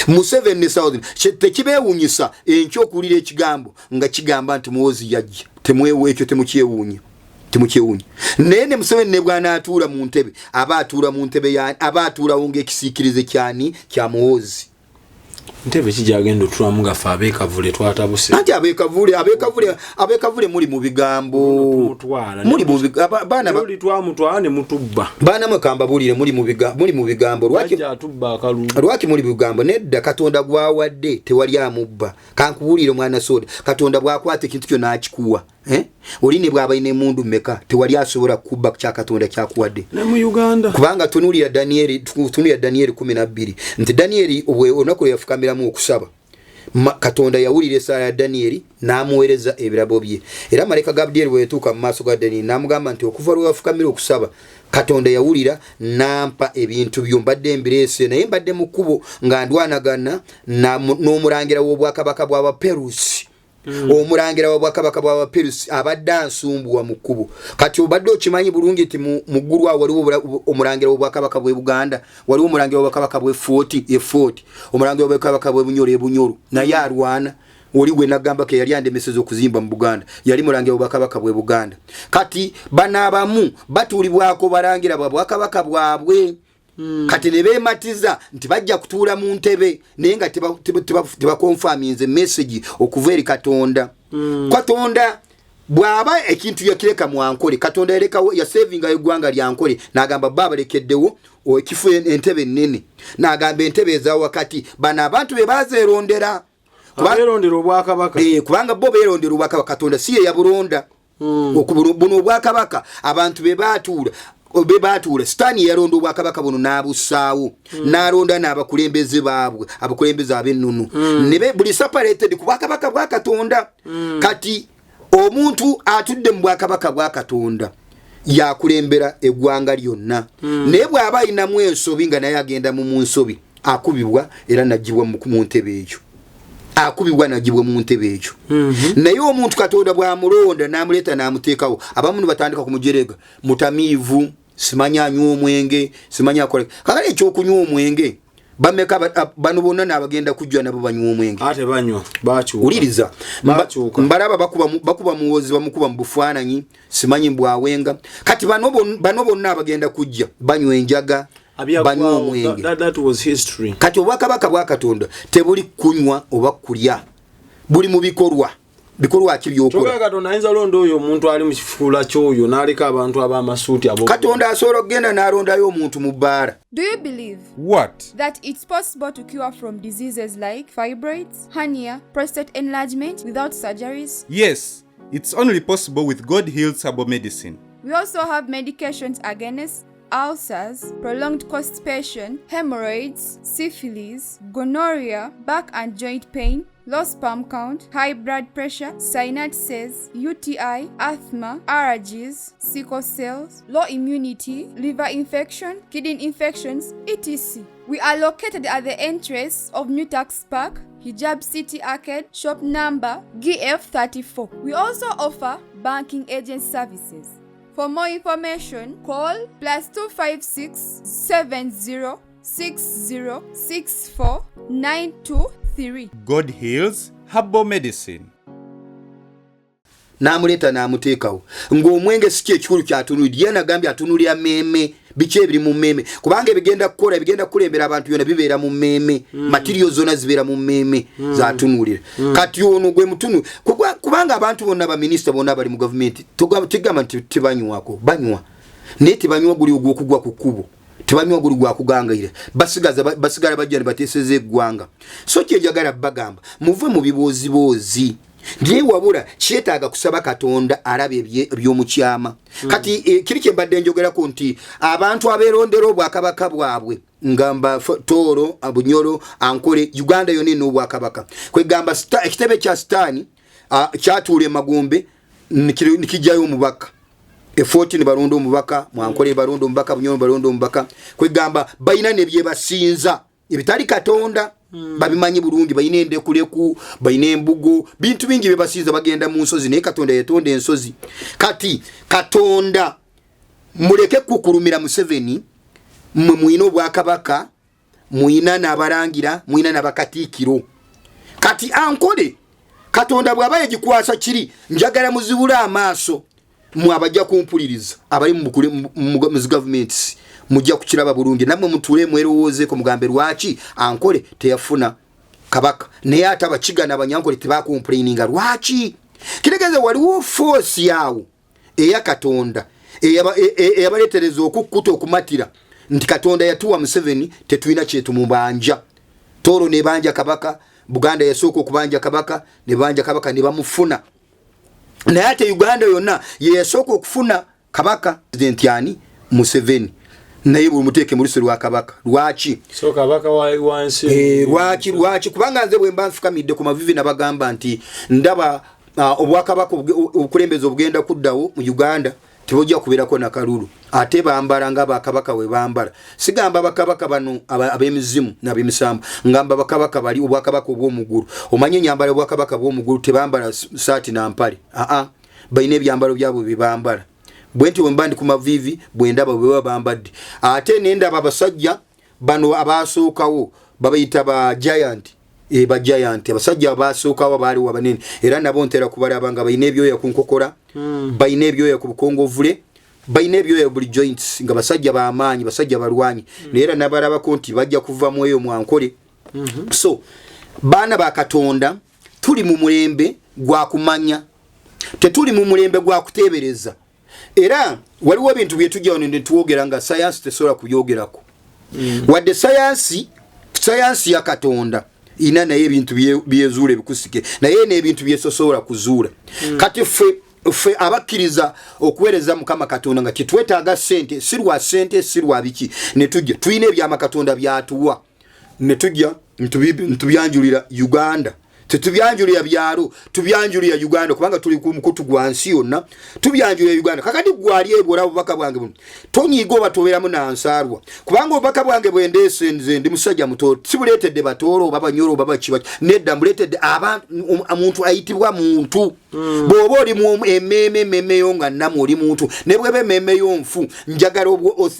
Museveni ne sawa zino tekibeewuunyisa enkyo okulira ekigambo nga kigamba nti Muhoozi yajja temwewo ekyo temukyewuunya nene Museveni ne bwana atuula mu ntebe aba atuulawo ng'ekisiikirize kyani kya Muhoozi ntebe kijagenda otulamu gafa abeekavule twatabuse anti abeekavule muri mu bigambo muri mu baana bali twamutwala ne mutubba baana mukamba bulire muri mu bigambo lwaki atubba akalu lwaki muri bigambo nedda Katonda gwawadde tewali amubba kankubulire mwana soda Katonda bwakwata ekintu kyo n'akikuwa olini bw'abaine emundu meka tewali asobola kubba kya Katonda kyakuwadde ne mu Uganda kubanga tunulira Daniel 12 nti Daniel obwe onako yafukamiramu okusaba Katonda yawulira essala ya Daniel n'amuweereza ebirabo bye era Maleka Gabriel bwe yatuuka mu maaso ga Daniel n'amugamba nti okuva lwe yafukamira okusaba Katonda yawulira nampa ebintu byo mbadde embireese naye mbadde mu kkubo nga ndwanagana n'omulangira w'obwakabaka bw'aba Perusi omulangira w'obwakabaka bw'aba Perusi abadde ansumbuwa mu kkubo kati obadde okimanyi bulungi nti mu ggulu awo waliwo omulangira w'obwakabaka bw'e Buganda waliwo omulangira w'obwakabaka bw'e Fort omulangira w'obwakabaka bw'e Bunyoro naye alwana oli gwe nagamba ke yali andemeseza okuzimba mu Buganda yali mulangira w'obwakabaka bw'e Buganda kati banaabamu batuulibwako balangira bw'obwakabaka bwabwe kati ne beematiza nti bajja kutuula mu ntebe naye nga tebakonfaminze message okuva eri Katonda Katonda bw'aba ekintu yakireka mwankole Katonda yasevinga eggwanga lyankole n'agamba baba lekeddewo ekifo entebe ennene n'agamba entebe eza wakati bano abantu be bazeerondera abeerondera obwakabaka kubanga bo beerondera obwakabaka Katonda si ye yabulonda buno obwakabaka abantu be baatuula Sitaani yalonda obwakabaka buno n'abusaawo n'alonda n'abakulembeze baabwe abakulembeze ab'ennono ne buli separated ku bwakabaka bwa Katonda kati omuntu atudde mu bwakabaka bwa Katonda yakulembera eggwanga lyonna naye bw'aba alinamu ensobi nga naye agenda mu nsobi akubibwa era najjibwa mu ntebe ekyo naye omuntu Katonda bw'amulonda n'amuleeta n'amuteekawo abamu batandika kumujerega mutamiivu simanya anywa omwenge simanya akola kakale ekyokunywa omwenge bameka bano bonna n'abagenda kujja nabo banywa omwenge ate banywa bakyuka uliriza mbalaba bakuba Muhoozi bamukuba mu bufaananyi simanyi mbwawenga kati bano bonna abagenda kujja banywa enjaga banywa omwenge that was history kati obwakabaka bwa Katonda tebuli kunywa oba kulya buli mu bikolwa kibyokola Katonda ayinza londa oyo omuntu ali mu kifuula ky'oyo n'aleka abantu ab'amasuuti abo Katonda asobola okugenda n'alondayo omuntu mu bbaala. Do you believe What? that it's possible to cure from diseases like fibroids, hernia, prostate enlargement without surgeries? Yes, it's only possible with God Heals Herbal Medicine. We also have medications against ulcers, prolonged constipation, hemorrhoids, syphilis, gonorrhea, back and joint pain, low sperm count, high blood pressure, sinuses, UTI, asthma, allergies, sickle cells, low immunity, liver infection, kidney infections, etc. We are located at the entrance of New Tax Park, Hijab City Arcade, shop number GF34. We also offer banking agent services. For more information, call +256 70 60 64 923. God Heals Herbal Medicine. N'amuleeta n'amuteekawo ng'omwenge si kye ekikulu kyatunulidde ye nagambye atunulira mmeeme biche biri mu meme kubanga bigenda kulembera abantu yona bibera mu meme materials zona zibera mu meme za tunulira kati ono gwe mutunu kubanga abantu bonna ba minister bonna bali mu government tugama tibanywako banywa neti banywa guli ogwokugwa ku kubo tibanywa guli gwa kugangayira basigala bajjani bateseze eggwanga so kyejagala bagamba muve mu bibozibozi ndiye wabula kyetaaga kusaba Katonda alabe ebyomukyama kati kiri kye mbadde njogerako nti abantu abeerondera obwakabaka bwabwe ngamba Toro Abunyoro Ankole Uganda yonna n'obwakabaka kwegamba ekitebe kya Sitaani kyatuule Magombe nikijjayo omubaka E14 barondo omubaka Mwankole barondo omubaka Bunyoro barondo omubaka kwegamba bayina ne bye basinza ebitali Katonda babimanyi bulungi bayina endekuleku bayina embugo bintu bingi bye basinza bagenda mu nsozi naye Katonda yatonda ensozi kati Katonda muleke kukulumira Museveni mwina obwakabaka mwina n'abarangira mwina n'abakatikiro kati Ankole Katonda bw'abaye gikwasa kiri njagala muzibula amaaso mwabajja kumpuliriza abali mu governments mujja kukiraba bulungi namwe mutule mwerowoze ko mugambe lwaki Ankole teyafuna kabaka naye ataba kigana abanyankole tebakomplaininga lwaki kiregeze waliwo force yawo eya Katonda eyabaletereza okukuta okumatira nti Katonda yatuwa Museveni tetuina kyetu mubanja Toro ne banja kabaka Buganda yasooka okubanja kabaka ne banja kabaka ne bamufuna naye ate Uganda yonna ye yasooka okufuna kabaka president yani Museveni naye bumuteeke mu luso lwa kabaka lwaki so kabaka wansi lwaki kubanga nze bwe mbanfukamidde ku mavivi nabagamba nti ndaba obwakabaka obukulembeze obugenda kuddawo mu Uganda tibojja kubeerako na kalulu ate bambala nga bakabaka we bambala sigamba bakabaka bano ab'emizimu n'ab'emisambo ngamba bakabaka bali obwakabaka obw'omugulu omanye nyambala obwakabaka bw'omugulu tebambala saati na mpale bayina ebyambalo byabwe bibambala bwenti wembandi ku mavivi bwendaba bwe bambadde ate nenda babasajja bano abasookawo babayita ba giant abasajja abasookawo bali wabanene era nabo ntera kubalaba nga bayina ebyoya ku nkokora bayina ebyoya ku bukongovule bayina ebyoya buli joints nga basajja b'amaanyi basajja balwanyi era nabalaba ko nti bajja kuva mu eyo Mwankole so baana ba Katonda tuli mu mulembe gwa kumanya tetuli mu mulembe gwa kutebereza era waliwo bintu bye tujja wano ne tuwogera nga science tesobola kuyogerako wadde science ya Katonda ina naye ebintu byezuula bikusike naye n'ebintu byesosobola kuzuula kati ffe abakkiriza okuweereza Mukama Katonda nga kitwetaaga sente si lwa biki ne tujja tulina ebyama Katonda byatuwa ne tujja ntubyanjulira Uganda tetubyanjulira byalo tubyanjulira Uganda kubanga tuli ku mukutu gwansi yonna tubyanjulira Uganda kakati gwali ebora obubaka bwange buno tonyigo batoberamu nansarwa kubanga obubaka bwange bwendese nze ndi musajja muto sibuletedde batoro baba nyoro baba kiba nedda muletedde omuntu ayitibwa muntu bobo oli mu ememe yonga namu oli muntu nebwe bememe yonfu njagala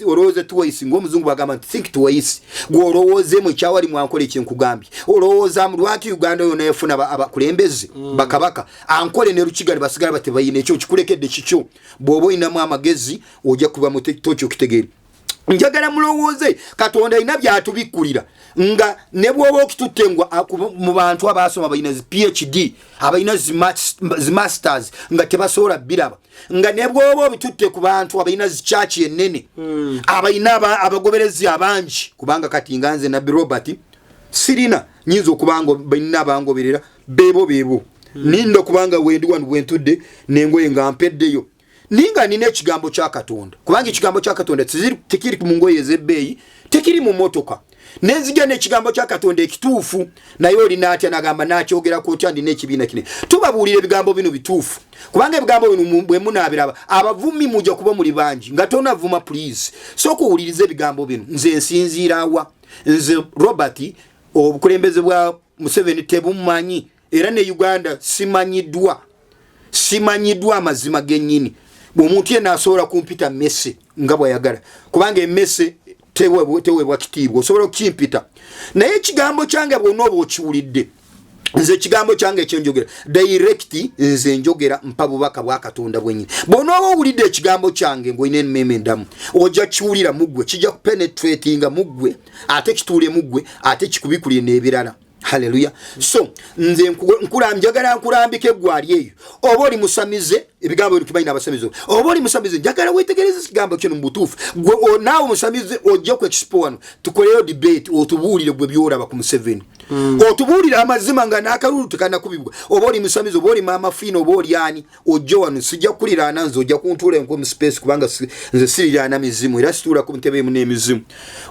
oroze twice ng'omuzungu bagamba think twice gworowoze mu kyawali Mwankole kyenkugambye orowoza mu lwaki Uganda yona funa abakulembeze bakabaka Ankole ne Rukiga basigala batebayine ekyo kikulekedde kikyo bobo inamu amagezi ojja kuba mutekitocho kitegeri njagala mulowooze Katonda ina byatubikulira nga ne bwoba okitutengwa mu bantu abasoma bayina PhD abayina zi masters nga tebasobola biraba nga ne bwoba bitutte ku bantu abayina zi church ennene abayina abagoberezi abangi kubanga kati nganze na Robert sirina nyinzo kubanga bayina bangoberera bebo nindo kubanga wendi wanu wentudde nengoye nga mpeddeyo ninga nine ekigambo kya Katonda kubanga ekigambo kya Katonda tekiri ku mungoye ezebbeyi tekiri mu motoka nenzija n'ekigambo kya Katonda ekituufu naye olina atya nagamba nakyogera ko tyandi n'ekibiina kine tubabuulira ebigambo bino bituufu kubanga ebigambo bino bwe munaabiraba abavumi mujja kuba muli bangi nga tonavuma please so kuwuliriza ebigambo bino nze nsinziirawa nze Robert obukulembeze bwa Museveni tebummanyi era ne Uganda simanyiddwa amazima gennyini omuntu yenna asobola kumpita messe nga bw'ayagala kubanga emmesse teweebwa kitiibwa osobola okukimpita naye ekigambo kyange bwonna oba okiwulidde nze kigambo kyange ekyenjogera direct nze njogera mpa bubaka bwa Katonda bwenyi bono owulidde ekigambo kyange ngoine emmeme ndamu ojja kiwulira mugwe kijja kupenetratinga mugwe ate kituule mugwe ate kikubikulie n'ebirala. Hallelujah. So nze njagala nkulambike gwali eyo oba oli musamize ebigambo bitumanyi n'abasamize oba oli musamize njagala wetegereze ekigambo kino mu butuufu gwe naawe musamize ojja ku expo wano tukoleyo debate otubuulire gwe byolaba ku Museveni otubuulire amazima nga n'akalulu tekanakubibwa oba oli musamize oba oli maama fiina oba oli ani ojja wano sijja kuliraana nze ojja kuntuula enko mu space kubanga nze siriraana mizimu era situula ku ntebe emu n'emizimu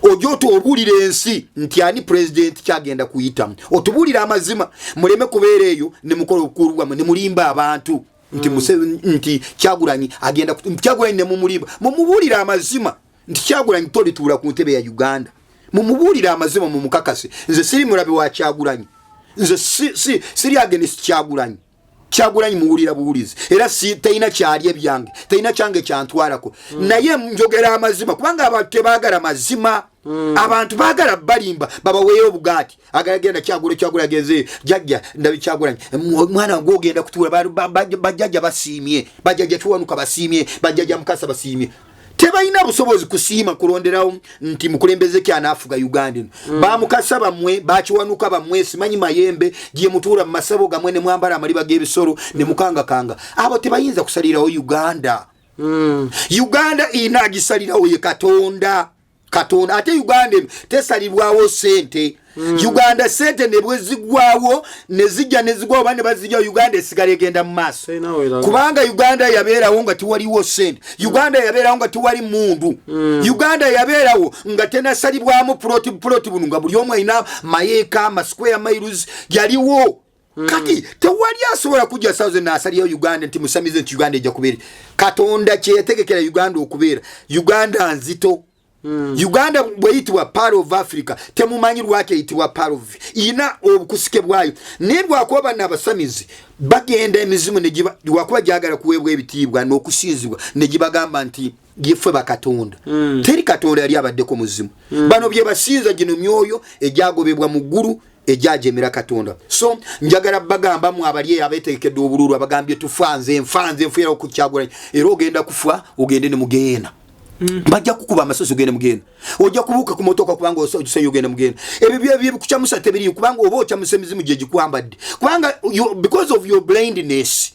ojja otubuulire ensi nti ani president kyagenda kuyitamu otubuulire amazima muleme kubeera eyo ne mukola okukulwamu ne mulimba abantu nti Kyagulanyi agenda Kyagulanyi ne mumulimba mumubuulire amazima nti Kyagulanyi tolituula ku ntebe ya Uganda mumubuulire amazima mu mukakase nze siri mulabe wa Kyagulanyi nze siri against Kyagulanyi Kyagulanyi muwulira buwulizi era si teina kyali ebyange teina kyange kyantwalako naye njogera amazima kubanga abantu tebaagala mazima abantu baagala balimba babaweeyo obugaati agagenda Kyagula geze jajja ndabi Kyagulanyi mwana ngogenda kutuula bajjajja basiimye bajjajja tuwanuka basiimye bajjajja mukasa basiimye tebalina busobozi kusiima kulonderawo nti mukulembeze kyanafuga Uganda bamukasa bamwe bakiwanuka bamwe simanyi mayembe gye mutuula mu masabo gamwe ne mwambala amaliba g'ebisoro ne mukanga abo tebayinza kusalirawo Uganda Uganda inagisalirawo ye Katonda ate Uganda tesalibwawo sente Uganda sente ne bwezigwawo ne zijja ne zigwawo bane bazijja Uganda esigale genda mu maaso kubanga Uganda yabeerawo nga tiwaliwo sente Uganda yabeerawo nga tiwali mundu Uganda yabeerawo nga tenasalibwamu ploti bunu nga buli omu alina mayeeka ama square miles yaliwo kati tewali asobola kujja sauze n'asaliyo Uganda nti musamize nti Uganda ejja kubeera Katonda kyetegekera Uganda okubeera Uganda nzito Uganda bweyitibwa part of Africa temumanyi lwaki eyitibwa part of ina obukusike bwayo nebwakuba n'abasamizi bagenda emizimu negiba wakuba jagala kuwebwa ebitiibwa n'okusinzibwa negibagamba nti gife bakatonda teri Katonda yali abaddeko muzimu bano bye basinza gino myoyo ejagobebwa mu ggulu ejajemera Katonda so njagala bagamba mu abali abetekedde obululu abagambye tufanze mfera ku Kyagulanyi era ogenda kufa ogende ne mugenda bajja kukuba amasoso gene mugenda ojja kubuka ku motoka kubanga osose yogenda mugenda ebyo bikuchamusa tebiri kubanga obo chamusemizimu je gikwambadde kubanga because of your blindness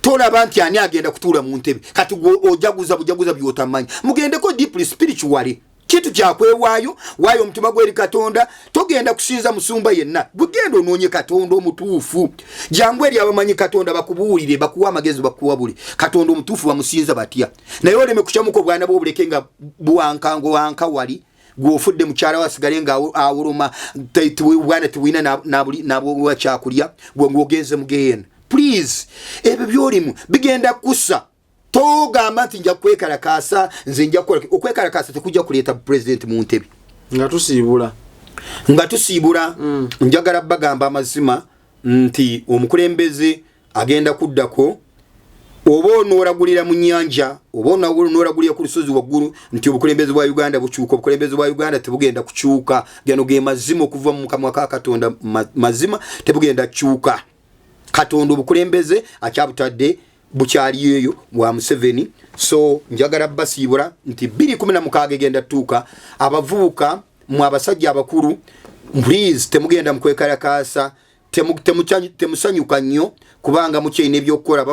tola banti ani agenda kutuula mu ntebe kati ojaguza bujaguza byotamanyi mugendeko deeply spiritually kitu kyakwewaayo waayo omutima gw'eri Katonda togenda kusinza musumba yenna bugenda onoonye Katonda omutuufu jangu eri abamanyi Katonda bakubuulire bakuwa amagezi bakuwabule Katonda omutuufu bamusinza batya naye oleme kucamuko bwana bwobuleke nga buwanka wali gwofudde mukyala wasigale nga awuluma bwana tiwina nabo wakyakulya ng'ogenze mugenda please ebyo byolimu bigenda kussa togamba nti nja kwekalakasa nze nja kukola okwekalakasa tekujja kuleeta president mu ntebe nga tusiibula njagala bagamba amazima nti omukulembeze agenda kuddako oba onoolagulira mu nnyanja oba onoolagulira ku lusozi waggulu nti obukulembeze bwa Uganda bukyuka obukulembeze bwa Uganda tebugenda kukyuka gano ge mazima okuva mu kamwa ka Katonda mazima tebugenda kukyuka Katonda obukulembeze akyabutadde bukyali eyo wa Museveni so njagala basiibula nti 2016 genda tuuka abavubuka mu abasajja abakulu please temugenda mukwekalakasa temusanyuka nnyo kubanga mukyine ebyokukola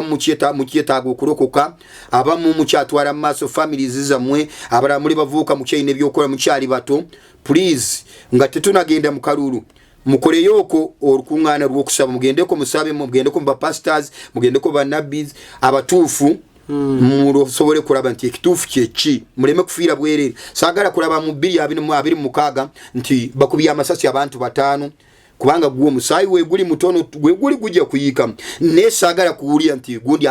mukyetaaga okulokoka abamu mukyatwala mu maaso families zammwe abalala muli bavubuka mukyine ebyokukola mukyali bato please nga tetunagenda mu kalulu mukoleyoko olukuŋŋaana lw'okusaba mugendeko musabe mugendeko mu pastors mugendeko bannabbies abatuufu musobole kulaba nti ekituufu kyeki muleme kufiira bwerere saagala kulaba mu 2026 nti bakubye amasasi abantu 5 kubanga gwo musaayi weguli mutono weguli gujja kuyiika ne saagala kuwulira nti gundi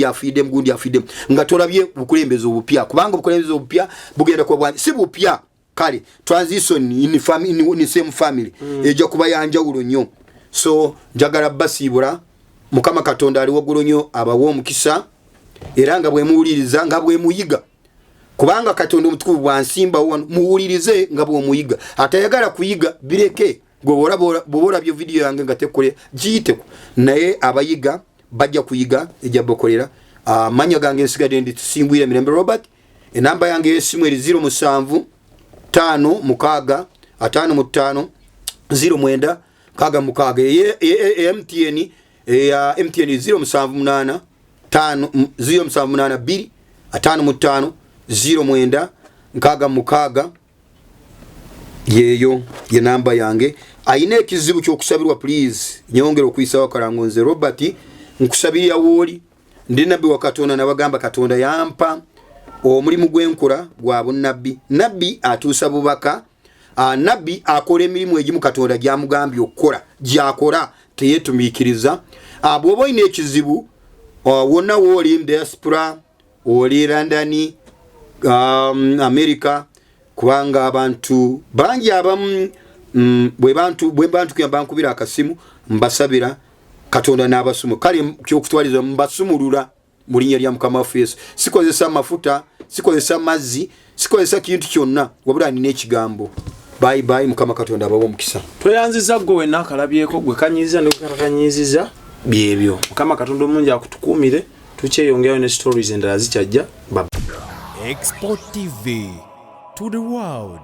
afiiddemu nga tolabye bukulembeze obupya kubanga bukulembeze obupya bugenda kuba bwani si bupya kale transition in same family ejja kuba yanjawulo nnyo so njagala basiibula Mukama Katonda ali waggulu nnyo abawo omukisa era nga bwe muwuliriza nga bwe muyiga kubanga Katonda omutukuvu bwansimba muwulirize nga bwe muyiga atayagala kuyiga bireke bobora byo video yange ngatekole giyiteko naye abayiga bajja kuyiga ejja bokolera manya gange nsigade ndi tusimbwire Mirembe Robert enamba yange yesimu eri 07 5 mukaga 55 09 kaga mukaga MTN ya MTN 078 078 55 09 nkaga mukaga yeyo ye namba yange ayine ekizibu kyokusabirwa please nyongera okuyisa Karangonze Robert nkusabirya woli ndi nabbi wa Katonda nabagamba Katonda yampa omulimu gwenkola gwa bunabbi nabbi atuusa bubaka nabbi akola emirimu egimu Katonda gyamugambye okukola gyakola teyetumiikiriza bwoba ine ekizibu wonna woli diaspora oli London America kubanga abantu bangi abamu bwe bantu kuyamba akasimu mbasabira Katonda n'abasumu kali kyokutwaliza mbasumulula mu linnya lya Mukama waffe Yesu sikozesa mafuta sikozesa mazzi sikozesa kintu kyonna wabula nina ekigambo bye bye Mukama Katonda abawo omukisa tweyanziza gwe wenna akalabyeko gwe kanyiziza ne kukanyiziza byebyo Mukama Katonda omungi akutukuumire tukyeyongerayo ne stories endala zikyajja Export TV to the world.